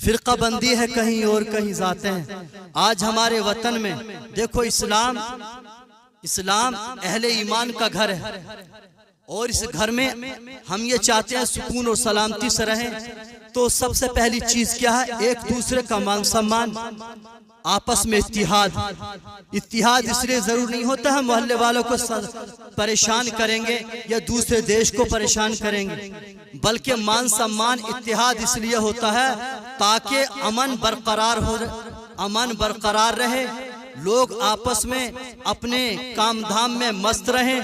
فرقہ بندی ہے کہیں اور کہیں ذاتیں ہیں. آج ہمارے وطن میں دیکھو اسلام اہل ایمان کا گھر ہے، اور اس گھر میں ہم یہ چاہتے ہیں سکون اور سلامتی سے رہیں. تو سب سے پہلی چیز کیا ہے؟ ایک دوسرے کا مان سمان، آپس میں اتحاد اس لیے ضرور نہیں ہوتا ہے محلے والوں کو پریشان کریں گے یا دوسرے دیش کو پریشان کریں گے، بلکہ مان سمان اتحاد اس لیے ہوتا ہے تاکہ امن برقرار رہے، لوگ آپس میں اپنے کام دھام میں مست رہیں،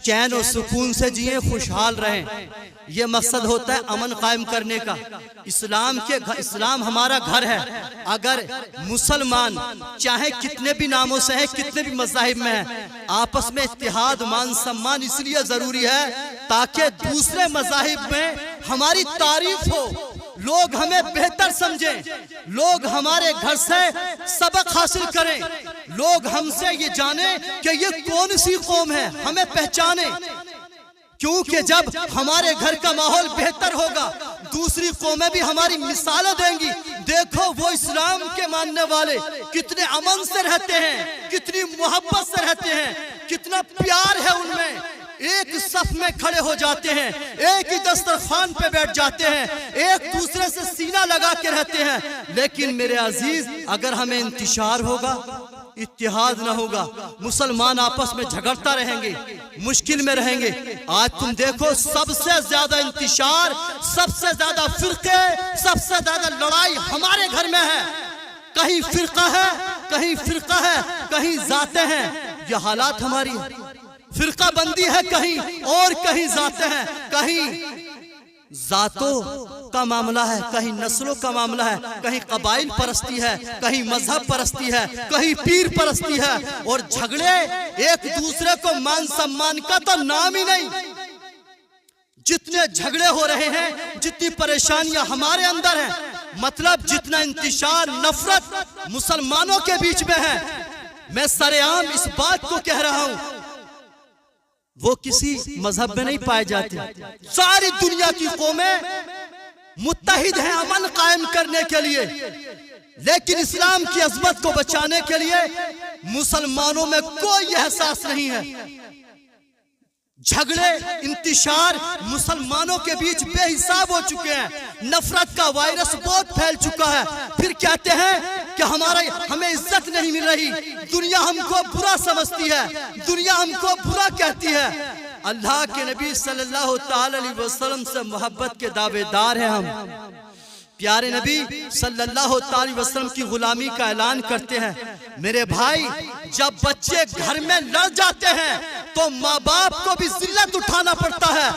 چین و سکون سے جئیں، خوشحال رہیں. یہ مقصد ہوتا ہے امن قائم کرنے کا. اسلام ہمارا گھر ہے. اگر مسلمان چاہے کتنے بھی ناموں سے ہیں، کتنے بھی مذاہب میں ہیں، آپس میں اتحاد مان سمان اس لیے ضروری ہے تاکہ دوسرے مذاہب میں ہماری تعریف ہو، لوگ ہمیں بہتر سمجھیں، لوگ ہمارے گھر سے سبق حاصل کریں، لوگ ہم سے یہ جانیں کہ یہ کون سی قوم ہے، ہمیں پہچانیں. کیونکہ جب ہمارے گھر کا ماحول بہتر ہوگا دوسری قومیں بھی ہماری مثالیں دیں گی. دیکھو وہ اسلام کے ماننے والے کتنے امن سے رہتے ہیں، کتنی محبت سے رہتے ہیں، کتنا پیار ہے ان میں. ایک صف میں کھڑے ہو جاتے ہیں، ایک ہی دسترخوان پہ بیٹھ جاتے ہیں، ایک دوسرے سے سینہ لگا کے رہتے ہیں. لیکن میرے عزیز اگر ہمیں انتشار ہوگا، اتحاد نہ ہوگا، مسلمان آپس میں جھگڑتا رہیں گے، مشکل میں رہیں گے. آج تم دیکھو سب سے زیادہ انتشار، سب سے زیادہ فرقے، سب سے زیادہ لڑائی ہمارے گھر میں ہے. کہیں فرقہ ہے، کہیں ذاتیں ہیں. یہ حالات ہماری فرقہ بندی ہے کہیں اور کہیں ذاتیں ہیں. کہیں ذاتوں کا معاملہ ہے، کہیں نسلوں کا معاملہ ہے، کہیں قبائل پرستی ہے، کہیں مذہب پرستی ہے، کہیں پیر پرستی ہے. اور جھگڑے ایک دوسرے کو مان سمان کا تو نام ہی نہیں. جتنے جھگڑے ہو رہے ہیں، جتنی پریشانیاں ہمارے اندر ہیں، مطلب جتنا انتشار نفرت مسلمانوں کے بیچ میں ہے، میں سرعام اس بات کو کہہ رہا ہوں وہ کسی مذہب میں نہیں پائے جاتے. ساری دنیا کی قومیں متحد ہیں امن قائم کرنے کے لیے، لیکن اسلام کی عظمت کو بچانے کے لیے مسلمانوں میں کوئی احساس نہیں ہے. جھگڑے انتشار مسلمانوں کے بیچ بے حساب ہو چکے ہیں. نفرت کا وائرس بہت پھیل چکا ہے. پھر کہتے ہیں کہ ہمیں عزت نہیں مل رہی، دنیا ہم کو برا سمجھتی ہے، دنیا ہم کو برا کہتی ہے. اللہ کے نبی صلی اللہ تعالی علیہ وسلم سے محبت کے دعوے دار ہیں ہم. پیارے نبی صلی اللہ تعالی وسلم کی غلامی کا اعلان کرتے ہیں. میرے بھائی جب بچے گھر میں لڑ جاتے ہیں تو ماں باپ کو بھی ذلت اٹھانا پڑتا ہے.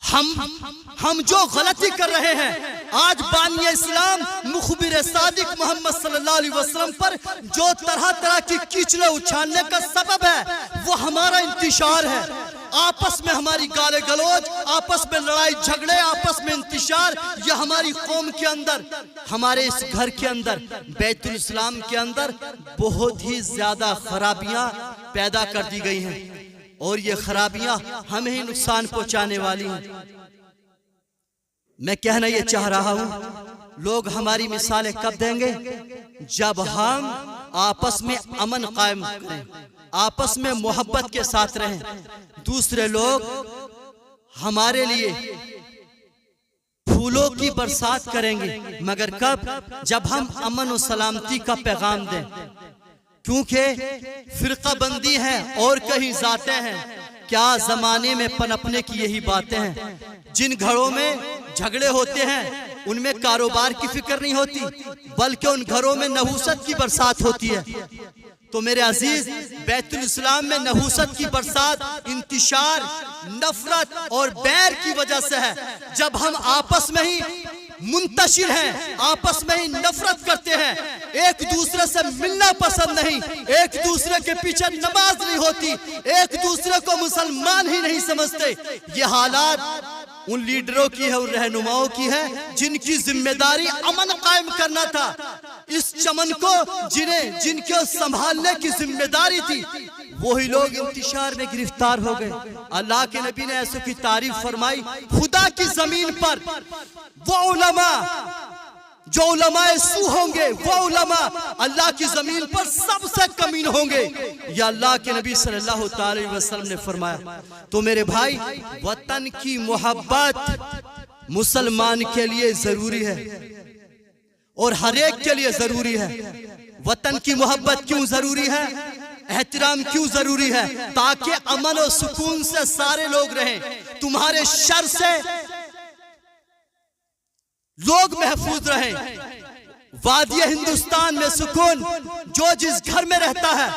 ہم جو غلطی کر رہے ہیں آج بانی اسلام مخبر صادق محمد صلی اللہ علیہ وسلم پر جو طرح کی کیچڑیں اچھالنے کا سبب ہے وہ ہمارا انتشار ہے. آپس میں ہماری گالے گلوچ، آپس میں لڑائی جھگڑے، آپس میں انتشار، یہ ہماری قوم کے اندر، ہمارے اس گھر کے اندر، بیت الاسلام کے اندر بہت ہی زیادہ خرابیاں پیدا کر دی گئی ہیں، اور یہ خرابیاں ہمیں ہی نقصان پہنچانے والی ہیں. میں کہنا یہ چاہ رہا ہوں لوگ ہماری مثالیں کب دیں گے؟ جب ہم آپس میں امن قائم کریں، آپس میں محبت کے ساتھ رہیں. دوسرے لوگ ہمارے لیے پھولوں کی برسات کریں گے، مگر کب؟ جب ہم امن و سلامتی کا پیغام دیں. کیونکہ فرقہ بندی ہے اور کہیں ذاتیں ہیں. کیا زمانے میں پنپنے کی یہی باتیں ہیں. جن گھروں میں جھگڑے ہوتے ہیں ان میں کاروبار کی فکر نہیں ہوتی، بلکہ ان گھروں میں نحوست کی برسات ہوتی ہے. تو میرے عزیز بیت الاسلام میں نحوست کی برسات انتشار، نفرت اور بیر کی وجہ سے ہے. جب ہم آپس میں ہی منتشر ہیں، آپس میں ہی نفرت کرتے ہیں، ایک دوسرے سے ملنا پسند نہیں، ایک دوسرے کے پیچھے نماز نہیں ہوتی، ایک دوسرے کو مسلمان ہی نہیں سمجھتے. یہ حالات ان لیڈروں کی ہے، ان رہنماؤں کی ہے جن کی ذمہ داری امن قائم کرنا تھا. اس چمن کو جن کو سنبھالنے کی ذمہ داری تھی وہی لوگ انتشار میں گرفتار ہو گئے۔ اللہ کے نبی نے ایسوں کی تعریف فرمائی، خدا کی زمین پر وہ علماء جو علماء سو ہوں گے، وہ علماء اللہ کی زمین پر سب سے کمین ہوں گے، یا اللہ کے نبی صلی اللہ تعالی وسلم نے فرمایا۔ تو میرے بھائی، وطن کی محبت مسلمان کے لیے ضروری ہے اور ہر ایک کے لیے ضروری ہے۔ وطن کی محبت کیوں ضروری ہے؟ احترام کیوں ضروری ہے؟ تاکہ امن و سکون سے سارے لوگ رہیں، تمہارے شر سے لوگ محفوظ رہیں۔ وادی ہندوستان میں سکون جو جس گھر میں رہتا ہے،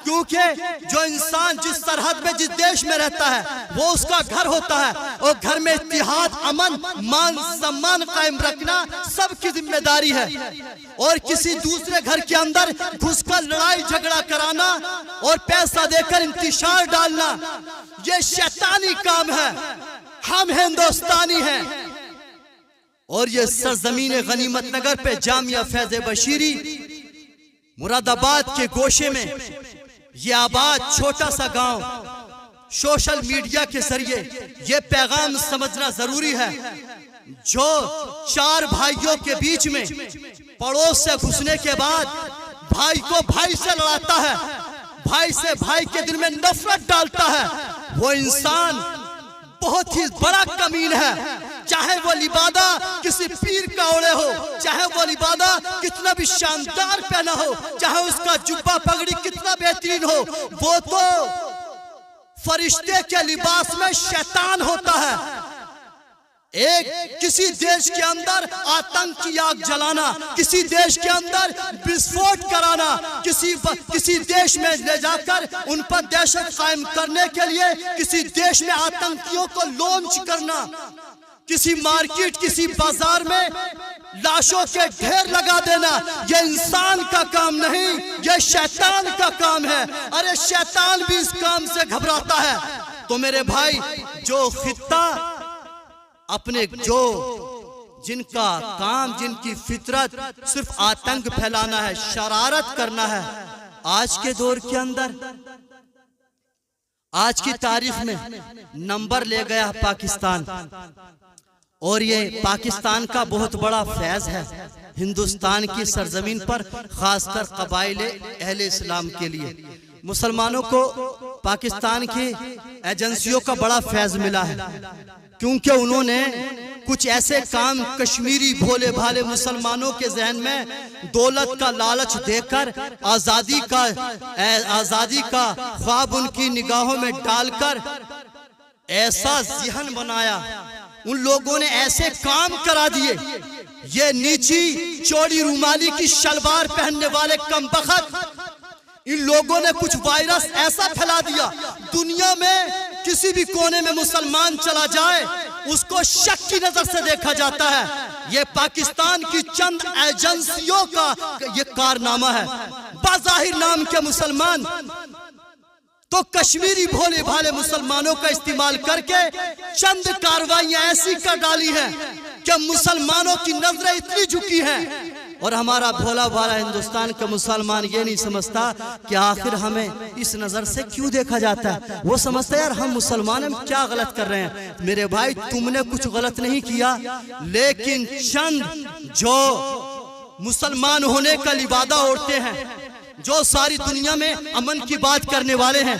کیونکہ جو انسان جس سرحد میں جس دیش میں رہتا ہے وہ اس کا گھر ہوتا ہے، اور گھر میں اتحاد، امن، مان سمان قائم رکھنا سب کی ذمہ داری ہے۔ اور کسی دوسرے گھر کے اندر گھس کر لڑائی جھگڑا کرانا اور پیسہ دے کر انتشار ڈالنا یہ شیطانی کام ہے۔ ہم ہندوستانی ہیں، اور یہ سرزمین غنیمت نگر پہ جامعہ فیض بشیری مراد آباد کے گوشے میں یہ آباد چھوٹا سا گاؤں، سوشل میڈیا کے ذریعے یہ پیغام سمجھنا ضروری ہے، جو چار بھائیوں کے بیچ میں پڑوس سے گھسنے کے بعد بھائی کو بھائی سے لڑاتا ہے، بھائی سے بھائی کے دل میں نفرت ڈالتا ہے، وہ انسان بہت ہی بڑا کمین ہے۔ چاہے وہ لبادہ کسی پیر کا اوڑے ہو، چاہے وہ لبادہ کتنا بھی شاندار پہنا ہو، چاہے اس کا جبہ پگڑی کتنا بہترین ہو، وہ تو فرشتے کے لباس میں شیطان ہوتا ہے۔ ایک کسی دیش کے اندر آتنک کی آگ جلانا، کسی دیش کے اندر بسفوٹ کرانا، کسی دیش میں لے جا کر ان پر دہشت قائم کرنے کے لیے کسی دیش میں آتنکیوں کو لانچ کرنا، کسی مارکیٹ، کسی بازار میں لاشوں کے ڈھیر لگا دینا، یہ انسان کا کام نہیں، یہ شیطان کا کام ہے۔ ارے شیطان بھی اس کام سے گھبراتا ہے۔ تو میرے بھائی، جو خطہ اپنے جن کا کام، جن کی فطرت صرف آتنک پھیلانا ہے، شرارت کرنا ہے، آج کے دور کے اندر، آج کی تاریخ میں نمبر لے گیا پاکستان، اور یہ پاکستان کا بہت بڑا فیض ہے ہندوستان کی سرزمین پر، خاص کر قبائل اہل اسلام کے لیے۔ مسلمانوں کو پاکستان کی ایجنسیوں کا بڑا فیض ملا ہے، کیونکہ انہوں نے کچھ ایسے کام کشمیری بھولے بھالے مسلمانوں کے ذہن میں دولت کا لالچ دے کر آزادی کا خواب ان کی نگاہوں میں ڈال کر ایسا ذہن بنایا، ان لوگوں نے ایسے کام کرا دیے۔ یہ نیچی چوڑی رومالی کی شلوار پہننے والے کم بخت، ان لوگوں نے کچھ وائرس ایسا پھیلا دیا، دنیا میں کسی بھی کونے میں مسلمان چلا جائے اس کو شک کی نظر سے دیکھا جاتا ہے۔ یہ پاکستان کی چند ایجنسیوں کا یہ کارنامہ ہے۔ بظاہر نام کے مسلمان تو کشمیری بھولے بھالے مسلمانوں کا استعمال کر کے چند کاروائیاں ایسی کر ڈالی ہیں کہ مسلمانوں کی نظریں اتنی جھکی ہیں، اور ہمارا بھولا بھالا ہندوستان کا مسلمان یہ نہیں سمجھتا کہ آخر ہمیں اس نظر سے کیوں دیکھا جاتا ہے۔ وہ سمجھتا ہے یار ہم مسلمان ہم کیا غلط کر رہے ہیں۔ میرے بھائی، تم نے کچھ غلط نہیں کیا، لیکن چند جو مسلمان ہونے کا لبادہ اوڑھتے ہیں، جو ساری دنیا میں امن کی بات کرنے والے ہیں،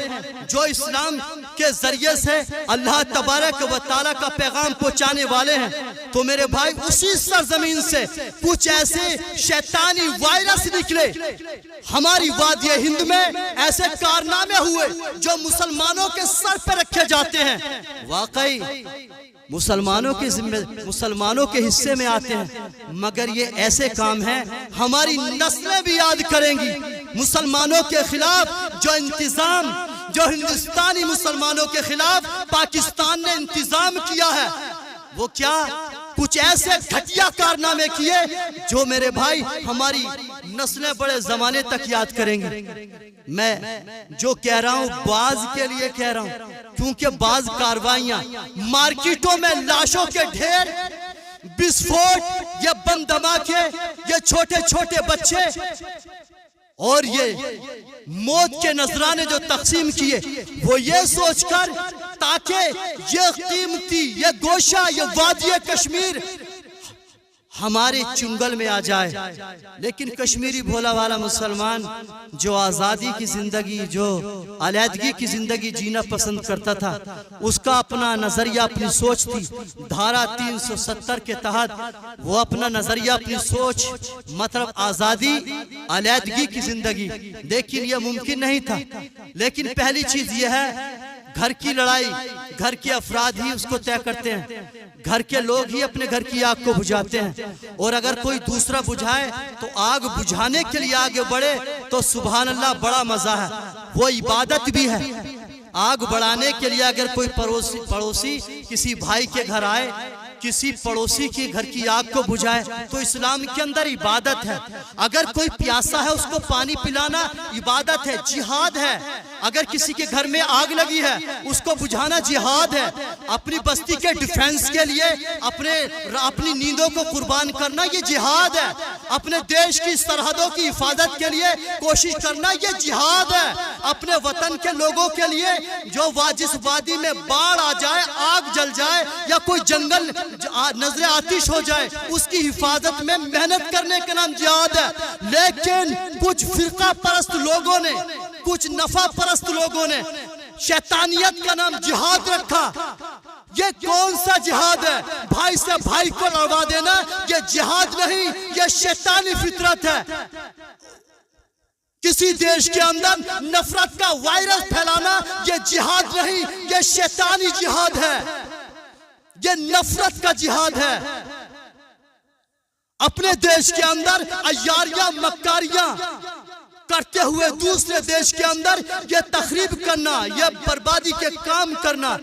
جو اسلام کے ذریعے سے اللہ تبارک و تعالیٰ کا پیغام پہنچانے والے ہیں، تو میرے بھائی اسی سرزمین سے کچھ ایسے شیطانی وائرس نکلے، ہماری وادی ہند میں ایسے کارنامے ہوئے جو مسلمانوں کے سر پہ رکھے جاتے ہیں، واقعی مسلمانوں کے حصے میں آتے ہیں، مگر یہ ایسے کام ہیں ہماری نسلیں بھی یاد کریں گی۔ مسلمانوں کے خلاف جو انتظام، جو ہندوستانی مسلمانوں کے خلاف پاکستان نے انتظام کیا ہے، وہ کیا کچھ ایسے گھٹیا کارنامے کیے جو میرے بھائی ہماری نسلیں بڑے زمانے تک یاد کریں گے۔ میں جو کہہ رہا ہوں بعض کے لیے کہہ رہا ہوں، کیونکہ بعض کاروائیاں مارکیٹوں میں لاشوں کے ڈھیر، بسفوٹ، یہ بم دھماکے، یہ چھوٹے چھوٹے بچے اور یہ موت کے نذرانے جو تقسیم کیے وہ یہ سوچ کر تاکہ یہ قیمتی یہ گوشہ یہ وادی کشمیر ہمارے چنگل میں آ جائے. لیکن کشمیری بھولا والا مسلمان جو آزادی کی زندگی جو علیحدگی کی زندگی جینا پسند کرتا تھا اس کا اپنا نظریہ اپنی سوچ تھی. دھارا 370 کے تحت وہ اپنا نظریہ اپنی سوچ مطلب آزادی علیحدگی کی زندگی. لیکن یہ ممکن نہیں تھا. لیکن پہلی چیز یہ ہے گھر کی لڑائی گھر کے افراد ہی اس کو طے کرتے ہیں. گھر کے لوگ ہی اپنے گھر کی آگ کو بجھاتے ہیں. اور اگر کوئی دوسرا بجھائے تو آگ بجھانے کے لیے آگے بڑھے تو سبحان اللہ بڑا مزہ ہے. وہ عبادت بھی ہے. آگ بڑھانے کے لیے اگر کوئی پڑوسی کسی بھائی کے گھر آئے کسی پڑوسی کے گھر کی آگ کو بجھائے تو اسلام کے اندر عبادت ہے. اگر کوئی پیاسا ہے اس کو پانی پلانا عبادت ہے جہاد ہے. اگر کسی کے گھر میں آگ لگی ہے اس کو بجھانا جہاد ہے. اپنی بستی کے ڈیفنس کے لیے اپنی نیندوں کو قربان کرنا یہ جہاد ہے. اپنے دیش کی سرحدوں کی حفاظت کے لیے کوشش کرنا یہ جہاد ہے. اپنے وطن کے لوگوں کے لیے جو جس وادی میں باڑھ آ جائے آگ جل جائے یا کوئی جنگل نظر آتش ہو جائے اس کی حفاظت میں محنت کرنے کا نام جہاد ہے. لیکن کچھ فرقہ پرست لوگوں نے کچھ نفع پرست لوگوں نے شیطانیت کا نام جہاد رکھا. یہ کون سا جہاد ہے؟ بھائی سے بھائی کو لڑوا دینا یہ جہاد نہیں یہ شیطانی فطرت ہے. کسی دیش کے اندر نفرت کا وائرس پھیلانا یہ جہاد نہیں یہ شیطانی جہاد ہے. یہ نفرت کا جہاد ہے. اپنے دیش کے اندر عیاریاں مکاریاں کرتے ہوئے دوسرے دیش کے اندر یہ تخریب کرنا یہ بربادی کے کام کرنا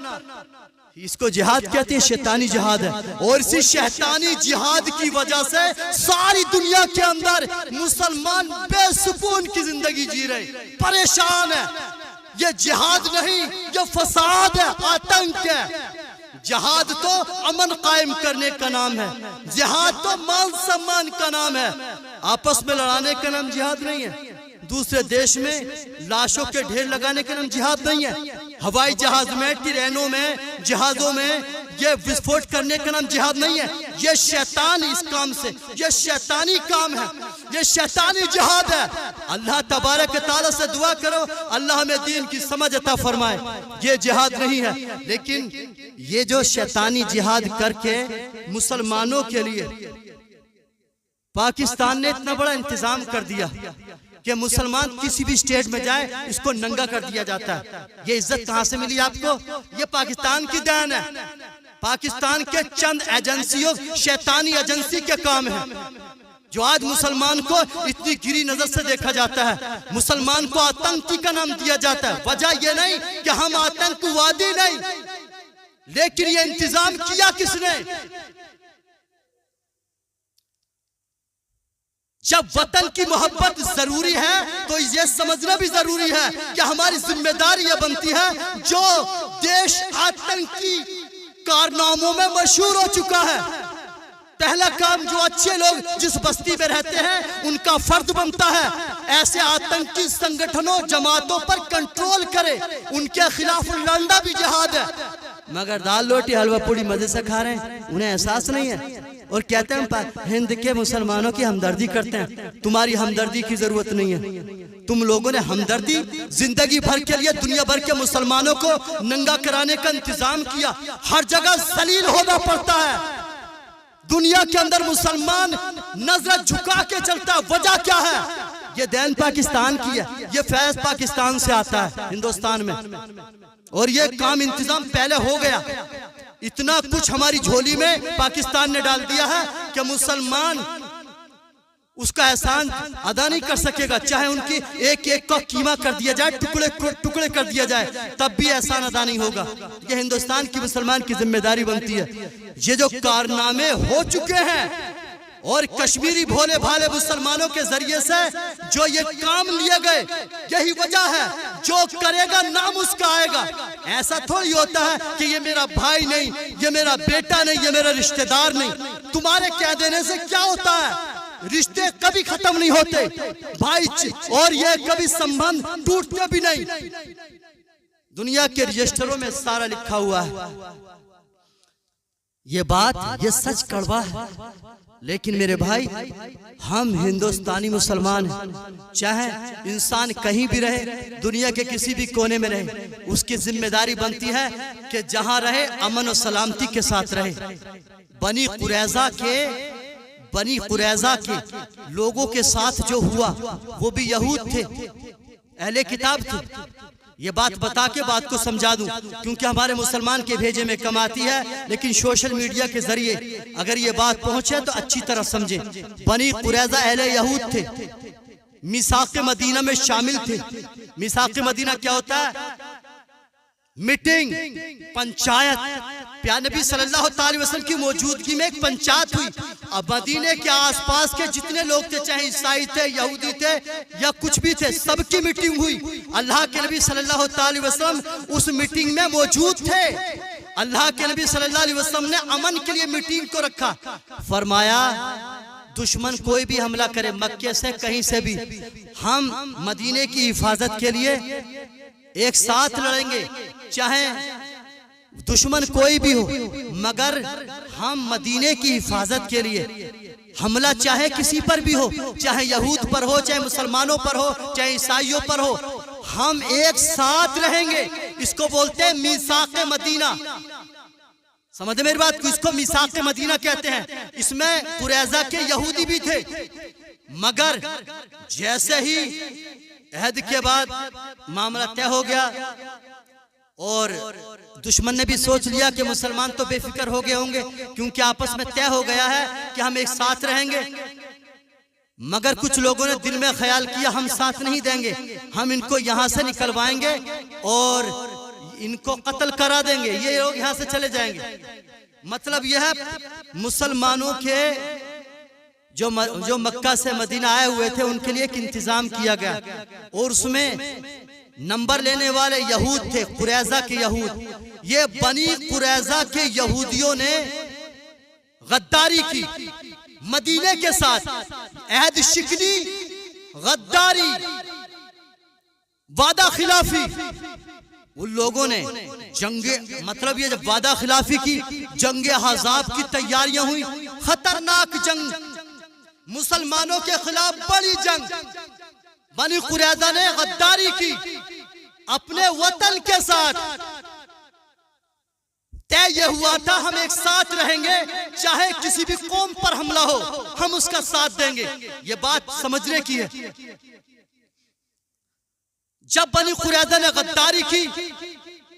اس کو جہاد کہتے ہیں. شیطانی جہاد ہے. اور اسی شیطانی جہاد کی وجہ سے ساری دنیا کے اندر مسلمان بے سکون کی زندگی جی رہے پریشان ہے. یہ جہاد نہیں یہ فساد ہے آتنک ہے. جہاد تو امن قائم کرنے کا نام ہے. جہاد تو مان سمان کا نام ہے. آپس میں لڑانے کا نام جہاد نہیں ہے. دوسرے دیش میں لاشوں کے ڈھیر لگانے کا نام جہاد نہیں ہے. ہوائی جہاز میں ٹرینوں میں جہازوں میں یہ وسفوٹ کرنے کا نام جہاد نہیں ہے. یہ شیطان اس کام سے یہ شیطانی کام ہے. یہ شیطانی جہاد ہے. اللہ تبارک تعالیٰ سے دعا کرو اللہ ہمیں دین کی سمجھ عطا فرمائے. یہ جہاد نہیں ہے. لیکن یہ جو شیطانی جہاد کر کے مسلمانوں کے لیے پاکستان نے اتنا بڑا انتظام کر دیا کہ مسلمان کسی بھی اسٹیٹ میں جائے اس کو ننگا کر دیا جاتا ہے. یہ عزت کہاں سے ملی آپ کو؟ یہ پاکستان کی دین ہے. پاکستان کے چند ایجنسیوں شیطانی ایجنسی کے کام ہیں جو آج مسلمان کو اتنی گری نظر سے دیکھا جاتا ہے. مسلمان کو آتنکی کا نام دیا جاتا ہے. وجہ یہ نہیں کہ ہم آتنک وادی نہیں لیکن یہ انتظام کیا کس نے؟ جب وطن کی محبت ضروری ہے تو یہ سمجھنا بھی ضروری ہے کہ ہماری ذمہ داری یہ بنتی ہے جو دیش آتنکی کارناموں میں مشہور ہو چکا ہے. پہلا کام جو اچھے لوگ جس بستی میں رہتے ہیں ان کا فرض بنتا ہے ایسے آتنکی سنگٹھنوں جماعتوں پر کنٹرول کرے. ان کے خلاف لڑنا بھی جہاد ہے. مگر دال روٹی حلوہ پوڑی مزے سے کھا رہے ہیں انہیں احساس نہیں ہے اور کہتے ہیں ہند کے مسلمانوں کی ہمدردی کرتے ہیں. تمہاری ہمدردی کی ضرورت نہیں ہے. تم لوگوں نے ہمدردی زندگی بھر کے لیے دنیا بھر کے مسلمانوں کو ننگا کرانے کا انتظام کیا. ہر جگہ ذلیل ہونا پڑتا ہے. دنیا کے اندر مسلمان نظر جھکا کے چلتا ہے. وجہ کیا ہے؟ یہ دین پاکستان کی ہے. یہ فیض پاکستان سے آتا ہے ہندوستان میں اور یہ کام انتظام پہلے ہو گیا. اتنا کچھ ہماری جھولی میں پاکستان نے ڈال دیا ہے کہ مسلمان اس کا احسان ادا نہیں کر سکے گا. چاہے ان کی ایک ایک کا قیمہ کر دیا جائے ٹکڑے کر دیا جائے تب بھی احسان ادا نہیں ہوگا. یہ ہندوستان کی مسلمان کی ذمہ داری بنتی ہے. یہ جو کارنامے ہو چکے ہیں اور کشمیری بھولے بھالے مسلمانوں کے ذریعے سے جو یہ کام لیے گئے یہی وجہ ہے. جو کرے گا نام اس کا آئے گا. ایسا تھوڑی ہوتا ہے کہ یہ میرا بھائی نہیں یہ میرا بیٹا نہیں یہ میرا رشتہ دار نہیں. تمہارے کہہ دینے سے کیا ہوتا ہے؟ رشتے کبھی ختم نہیں ہوتے بھائی، اور یہ کبھی سمبند ٹوٹتے بھی نہیں۔ دنیا کے رجسٹروں میں سارا لکھا ہوا ہے۔ یہ بات، یہ سچ کڑوا ہے، لیکن میرے بھائی ہم ہندوستانی مسلمان ہیں، چاہے انسان کہیں بھی رہے، دنیا کے کسی بھی کونے میں رہے، اس کی ذمہ داری بنتی ہے کہ جہاں رہے امن و سلامتی کے ساتھ رہے۔ بنی قریظہ کے لوگوں کے ساتھ جو ہوا وہ بھی یہود تھے، اہل کتاب تھے۔ یہ بات بتا کے بات کو سمجھا دوں، کیونکہ ہمارے مسلمان کے بھیجے میں کم آتی ہے، لیکن سوشل میڈیا کے ذریعے اگر یہ بات پہنچے تو اچھی طرح سمجھیں۔ بنی قریظہ اہل یہود تھے، میثاق مدینہ میں شامل تھے۔ میثاق مدینہ کیا ہوتا ہے؟ میٹنگ، پنچایت۔ پیارے نبی صلی اللہ علیہ وسلم کی موجودگی میں ایک پنچایت ہوئی۔ اب مدینے کے آس پاس کے جتنے لوگ تھے، چاہے عیسائی تھے، یہودی تھے یا کچھ بھی تھے، سب کی میٹنگ ہوئی۔ اللہ کے نبی صلی اللہ علیہ وسلم اس میٹنگ میں موجود تھے۔ اللہ کے نبی صلی اللہ علیہ وسلم نے امن کے لیے میٹنگ کو رکھا۔ فرمایا دشمن کوئی بھی حملہ کرے مکے سے کہیں سے بھی، ہم مدینے کی حفاظت کے لیے ایک ساتھ لڑیں گے، چاہے دشمن کوئی بھی ہو، مگر ہم مدینے کی حفاظت کے لیے حملہ چاہے کسی پر بھی ہو، چاہے یہود پر ہو، چاہے مسلمانوں پر ہو، چاہے عیسائیوں پر ہو، ہم ایک ساتھ رہیں گے۔ اس کو بولتے ہیں میثاق مدینہ۔ سمجھے میری بات کو؟ اس کو میثاق مدینہ کہتے ہیں۔ اس میں قریظہ کے یہودی بھی تھے، مگر جیسے ہی عہد کے بعد معاملہ طے ہو گیا اور دشمن نے بھی سوچ لیا کہ مسلمان تو بے فکر ہو گئے ہوں گے، کیونکہ آپس میں طے ہو گیا ہے کہ ہم ایک ساتھ رہیں گے، مگر کچھ لوگوں نے دل میں خیال کیا ہم ساتھ نہیں دیں گے، ہم ان کو یہاں سے نکلوائیں گے اور ان کو قتل کرا دیں گے، یہ لوگ یہاں سے چلے جائیں گے۔ مطلب یہ ہے مسلمانوں کے جو مکہ سے مدینہ آئے ہوئے تھے ان کے لیے ایک انتظام کیا گیا، اور اس میں نمبر لینے والے یہود تھے، قریظہ کے یہود۔ یہ بنی قریظہ کے یہودیوں نے غداری کی مدینے کے ساتھ، عہد شکنی، غداری، وعدہ خلافی۔ ان لوگوں نے مطلب یہ جب وعدہ خلافی کی، جنگ احزاب کی تیاریاں ہوئی، خطرناک جنگ، مسلمانوں کے خلاف بڑی جنگ۔ بنی قریظہ نے غداری کی اپنے وطن کے ساتھ، طے یہ ہوا تھا ہم ایک ساتھ رہیں گے، چاہے کسی بھی قوم پر حملہ ہو ہم اس کا ساتھ دیں گے۔ یہ بات سمجھنے کی ہے۔ جب بنی قریظہ نے غداری کی،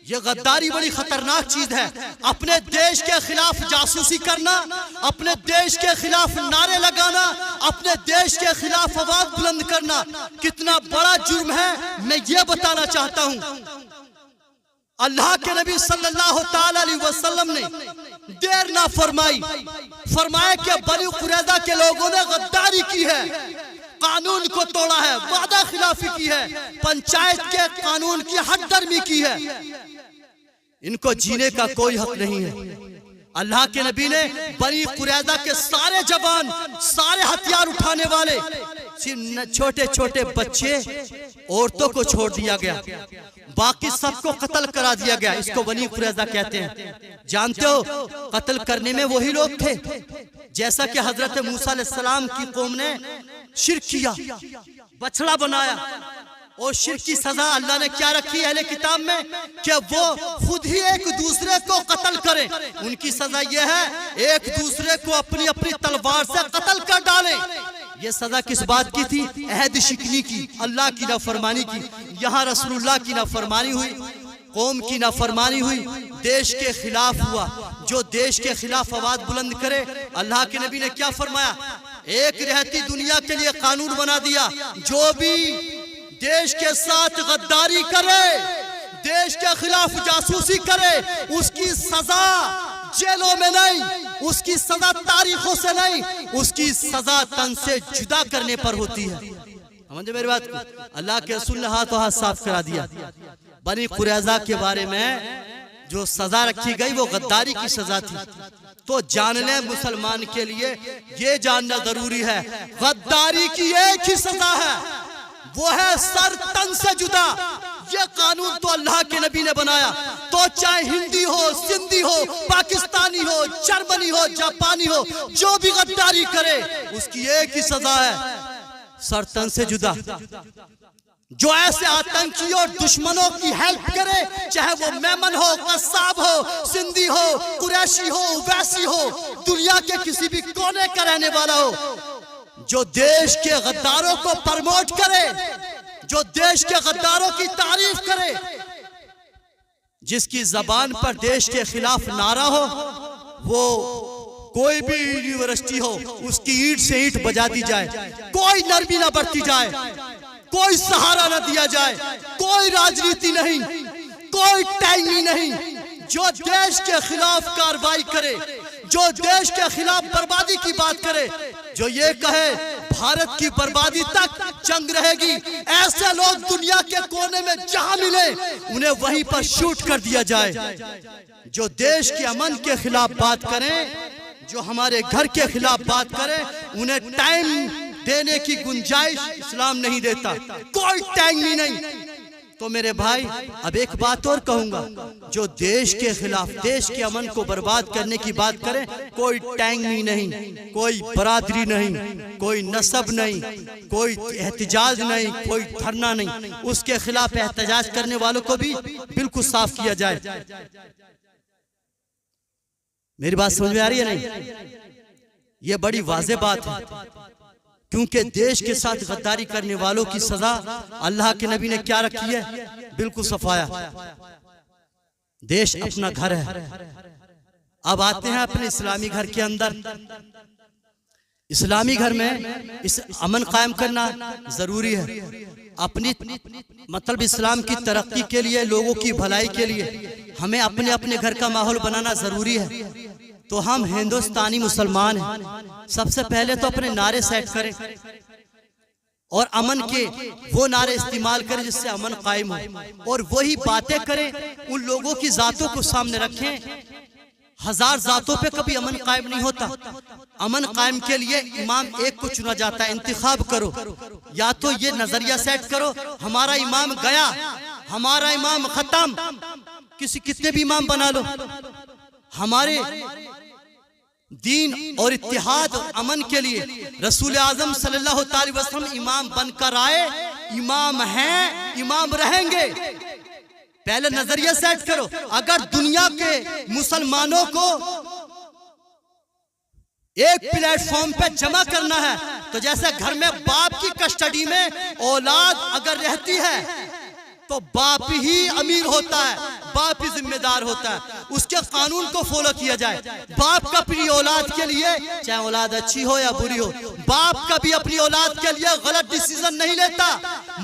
یہ غداری بڑی خطرناک چیز ہے، اپنے دیش کے خلاف جاسوسی کرنا، اپنے دیش کے خلاف نعرے لگانا، اپنے دیش کے خلاف آواز بلند کرنا کتنا بڑا جرم ہے میں یہ بتانا چاہتا ہوں۔ اللہ کے نبی صلی اللہ تعالی علیہ وسلم نے دیر نہ فرمائی، فرمایا کہ بنی قریظہ کے لوگوں نے غداری کی ہے، قانون کو توڑا ہے، وعدہ خلافی کی ہے، پنچایت کے قانون کی حد درمی کی ہے، ان کو جینے کا کوئی حق نہیں ہے۔ اللہ کے نبی نے بنی قریظہ کے سارے جوان، سارے ہتھیار اٹھانے والے، چھوٹے چھوٹے بچے، عورتوں کو چھوڑ دیا گیا، باقی سب کو قتل کرا دیا گیا۔ اس کو بنی قریظہ کہتے ہیں۔ جانتے ہو قتل کرنے میں وہی لوگ تھے جیسا کہ حضرت موسیٰ علیہ السلام کی قوم نے شرک کیا، بچڑا بنایا، اور شرک کی سزا اللہ نے کیا رکھی اہل کتاب میں کہ وہ خود ہی ایک دوسرے کو قتل کریں۔ ان کی سزا یہ ہے ایک دوسرے کو اپنی اپنی تلوار سے قتل کر ڈالیں۔ یہ سزا کس بات کی تھی؟ عہد شکنی کی، اللہ کی نافرمانی کی۔ یہاں رسول اللہ کی نافرمانی ہوئی، قوم کی نافرمانی ہوئی، دیش کے خلاف ہوا۔ جو دیش کے خلاف آواز بلند کرے، اللہ کے نبی نے کیا فرمایا؟ ایک رہتی دنیا کے لیے قانون بنا دیا، جو بھی دیش کے ساتھ غداری کرے، دیش کے خلاف جاسوسی کرے، اس کی سزا جیلوں میں نہیں، اس کی سزا تاریخوں سے نہیں، اس کی سزا تن سے جدا کرنے پر ہوتی ہے۔ سمجھے میری بات کو؟ اللہ کے رسول نے ہاتھ و ہاتھ صاف کرا دیا۔ بنی قریظہ کے بارے میں جو سزا رکھی گئی وہ غداری کی سزا تھی۔ تو جان لیں مسلمان کے لیے یہ جاننا ضروری ہے، غداری کی ایک ہی سزا ہے، وہ ہے سر تن سے جدا۔ یہ قانون تو اللہ کے نبی نے بنایا، تو چاہے ہندی ہو، سندھی ہو، پاکستانی ہو، جرمنی ہو، جاپانی ہو، جو بھی غداری کرے اس کی ایک ہی سزا ہے، سر تن سے جدا۔ جو ایسے آتنکی اور دشمنوں کی ہیلپ کرے، چاہے وہ میمن ہو، قصاب ہو، سندھی ہو، قریشی ہو، ویسی ہو، دنیا کے کسی بھی کونے کا رہنے والا ہو، جو دیش کے غداروں کو پرموٹ کرے، جو دیش کے غداروں کی تعریف کرے، جس کی زبان پر دیش کے خلاف نعرہ ہو، وہ کوئی بھی یونیورسٹی ہو اس کی اینٹ سے اینٹ بجا دی جائے، کوئی نرمی نہ برتی جائے، کوئی سہارا نہ دیا جائے، کوئی راجنیتی نہیں، کوئی ٹائمی نہیں۔ جو دیش کے خلاف کارروائی کرے، جو دیش کے خلاف بربادی کی بات کرے، جو یہ کہے بھارت کی بربادی تک جنگ رہے گی، ایسے لوگ دنیا کے کونے میں جہاں ملے انہیں وہیں پر شوٹ کر دیا جائے۔ جو دیش کے امن کے خلاف بات کریں، جو ہمارے گھر کے خلاف بات کریں، انہیں ٹائم دینے کی گنجائش اسلام نہیں دیتا، کوئی ٹائم ہی نہیں۔ تو میرے بھائی اب ایک بات اور کہوں گا، جو دیش کے خلاف، دیش کے امن کو برباد کرنے کی بات کرے، کوئی ٹینگ نہیں، کوئی برادری نہیں، کوئی نسب نہیں، کوئی احتجاج نہیں، کوئی دھرنا نہیں، اس کے خلاف احتجاج کرنے والوں کو بھی بالکل صاف کیا جائے۔ میری بات سمجھ میں آ رہی ہے نہیں؟ یہ بڑی واضح بات ہے، کیونکہ دیش کے ساتھ غداری کرنے والوں کی سزا اللہ کے نبی نے کیا رکھی ہے؟ بالکل صفایا۔ دیش اپنا گھر ہے۔ اب آتے ہیں اپنے اسلامی گھر کے اندر۔ اسلامی گھر میں اس امن قائم کرنا ضروری ہے، اپنی مطلب اسلام کی ترقی کے لیے، لوگوں کی بھلائی کے لیے ہمیں اپنے اپنے گھر کا ماحول بنانا ضروری ہے۔ تو ہم ہندوستانی مسلمان ہیں، سب سے پہلے تو اپنے نعرے سیٹ کریں اور امن کے وہ نعرے استعمال کریں جس سے امن قائم ہو، اور وہی باتیں کریں، ان لوگوں کی ذاتوں کو سامنے رکھیں۔ ہزار ذاتوں پہ کبھی امن قائم نہیں ہوتا۔ امن قائم کے لیے امام ایک کو چنا جاتا ہے، انتخاب کرو۔ یا تو یہ نظریہ سیٹ کرو ہمارا امام گیا، ہمارا امام ختم، کتنے بھی امام بنا لو، ہمارے دین اور اتحاد اور امن کے لیے رسول اعظم صلی اللہ علیہ وسلم امام بن کر آئے، امام ہیں، امام رہیں گے۔ پہلے نظریہ سیٹ کرو، اگر دنیا کے مسلمانوں کو ایک پلیٹ فارم پہ جمع کرنا ہے تو جیسے گھر میں باپ کی کسٹڈی میں اولاد اگر رہتی ہے تو باپ ہی امیر ہوتا ہے، باپ ہی ذمہ دار ہوتا ہے، اس کے قانون کو فالو کیا جائے۔ باپ کا اپنی اولاد کے لیے، چاہے اولاد اچھی ہو یا بری ہو، باپ کبھی اپنی اولاد کے لیے غلط ڈیسیزن نہیں لیتا،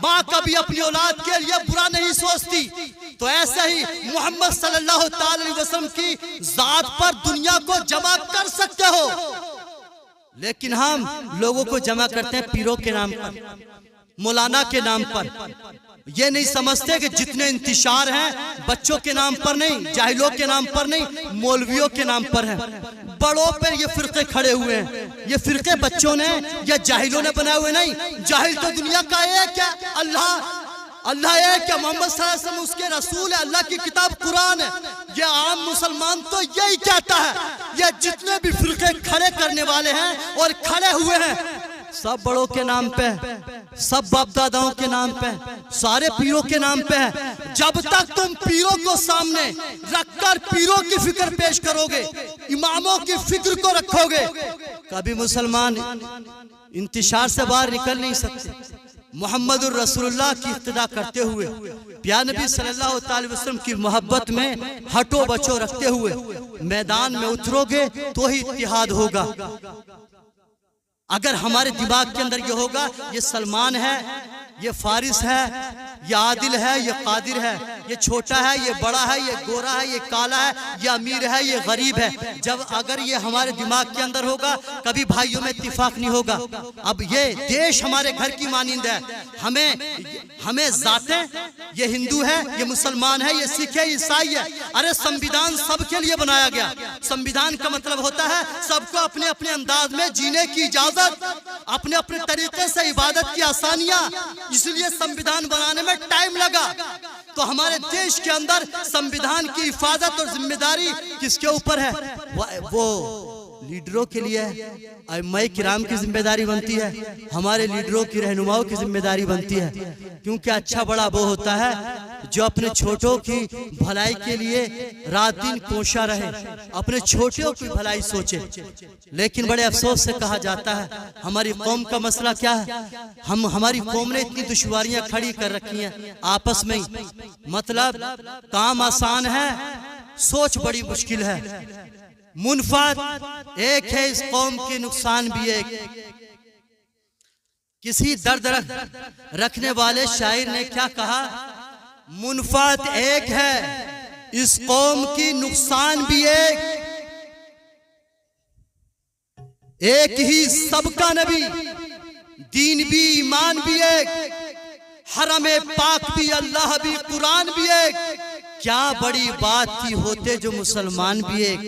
ماں کبھی اپنی اولاد کے لیے برا نہیں سوچتی۔ تو ایسے ہی محمد صلی اللہ علیہ وسلم کی ذات پر دنیا کو جمع کر سکتے ہو، لیکن ہم لوگوں کو جمع کرتے ہیں پیروں کے نام پر، مولانا کے نام پر۔ یہ نہیں سمجھتے کہ جتنے انتشار ہیں بچوں کے نام پر نہیں، جاہلوں کے نام پر نہیں، مولویوں کے نام پر ہیں۔ بڑوں پر یہ فرقے کھڑے ہوئے ہیں، یہ فرقے بچوں نے یا جاہلوں نے بنائے ہوئے نہیں۔ جاہل تو دنیا کا ایک ہے، اللہ ایک ہے، محمد صلی اللہ علیہ وسلم اس کے رسول ہے، اللہ کی کتاب قرآن ہے۔ یہ عام مسلمان تو یہی کہتا ہے۔ یہ جتنے بھی فرقے کھڑے کرنے والے ہیں اور کھڑے ہوئے ہیں، سب بڑوں کے نام پہ، سب باپ داداؤں کے نام پہ، سارے پیروں کے نام پہ ہے۔ جب تک تم پیروں کو سامنے رکھ کر پیروں کی فکر پیش کرو گے، اماموں کی فکر کو رکھو گے، کبھی مسلمان انتشار سے باہر نکل نہیں سکتے۔ محمد الرسول اللہ کی اقتداء کرتے ہوئے، پیارے نبی صلی اللہ علیہ وسلم کی محبت میں ہٹو بچو رکھتے ہوئے میدان میں اترو گے تو ہی اتحاد ہوگا۔ اگر ہمارے دماغ کے اندر یہ ہوگا یہ سلمان ہے، یہ فارس ہے، یہ عادل ہے، یہ قادر ہے، یہ چھوٹا ہے، یہ بڑا ہے، یہ گورا ہے، یہ کالا ہے، یہ امیر ہے، یہ غریب ہے، جب اگر یہ ہمارے دماغ کے اندر ہوگا کبھی بھائیوں میں اتفاق نہیں ہوگا۔ اب یہ دیش ہمارے گھر کی مانند ہے، ہمیں ذاتیں یہ ہندو ہے، یہ مسلمان ہے، یہ سکھ ہے، عیسائی ہے۔ ارے سنویدھان سب کے لیے بنایا گیا۔ سنویدھان کا مطلب ہوتا ہے سب کو اپنے اپنے انداز میں جینے کی اجازت، اپنے اپنے طریقے سے عبادت کی آسانیاں، اس لیے سنویدھان بنانے میں ٹائم لگا۔ تو ہمارے دیش کے اندر سنویدھان کی حفاظت اور ذمہ داری کس کے اوپر ہے؟ وہ لیڈروں کے لیے ائمہ کرام کی ذمہ داری بنتی ہے، ہمارے لیڈروں کی رہنماؤں کی ذمہ داری بنتی ہے، کیونکہ اچھا بڑا وہ ہوتا ہے جو اپنے چھوٹوں کی بھلائی کے لیے رات دن کوشاں رہے، اپنے چھوٹوں کی بھلائی سوچے۔ لیکن بڑے افسوس سے کہا جاتا ہے ہماری قوم کا مسئلہ کیا ہے؟ ہماری قوم نے اتنی دشواریاں کھڑی کر رکھی ہیں آپس میں، مطلب کام آسان ہے، سوچ بڑی مشکل ہے۔ منفعت ایک ہے، اس قوم کی نقصان بھی ایک۔ کسی درد رکھنے والے شاعر نے کیا کہا؟ منفعت ایک ہے، اس قوم کی نقصان بھی ایک، ایک ہی سب کا نبی، دین بھی ایمان بھی ایک، حرم پاک بھی اللہ بھی قرآن بھی ایک، کیا بڑی بات تھی ہوتے جو مسلمان بھی ایک۔